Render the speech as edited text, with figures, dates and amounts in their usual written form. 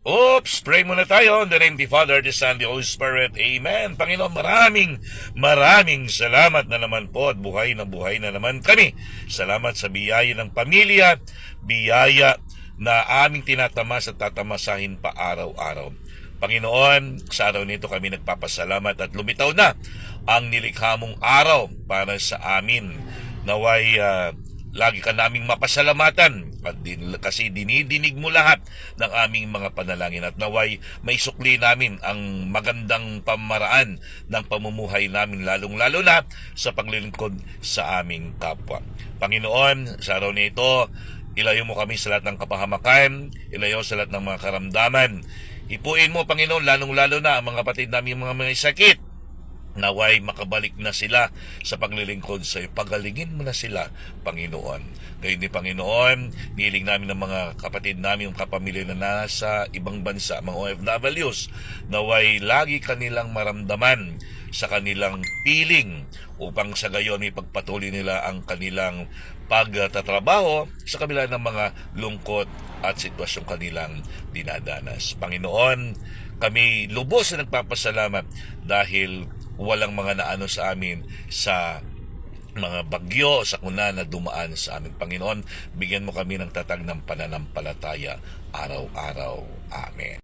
Oops, pray muna tayo. In the name of the Father, the Son, the Holy Spirit. Amen. Panginoon, maraming salamat na naman po at buhay na naman kami. Salamat sa biyaya ng pamilya, biyaya na aming tinatamas at tatamasahin pa araw-araw. Panginoon, sa araw nito kami nagpapasalamat at lumitaw na ang nilikha mong araw para sa amin. Naway lagi ka naming mapasalamatan at kasi dinidinig mo lahat ng aming mga panalangin at naway may sukli namin ang magandang pamaraan ng pamumuhay namin lalong-lalo na sa paglilingkod sa aming kapwa. Panginoon, sa araw na ito, ilayo mo kami sa lahat ng kapahamakan, ilayo sa lahat ng mga karamdaman. Ipuin mo, Panginoon, lalong-lalo na ang mga kapatid namin mga sakit. Naway makabalik na sila sa paglilingkod sa iyo. Pagalingin mo na sila, Panginoon. Ngayon ni Panginoon, nihiling namin ng mga kapatid namin, yung kapamilya na nasa ibang bansa, mga OFWs, naway lagi kanilang maramdaman sa kanilang piling upang sa gayon may pagpatuloy nila ang kanilang pagtatrabaho sa kabila ng mga lungkot at sitwasyong kanilang dinadanas. Panginoon, kami lubos na nagpapasalamat dahil walang mga naano sa amin sa mga bagyo, sa kuna na dumaan sa aming Panginoon. Bigyan mo kami ng tatag ng pananampalataya araw-araw. Amen.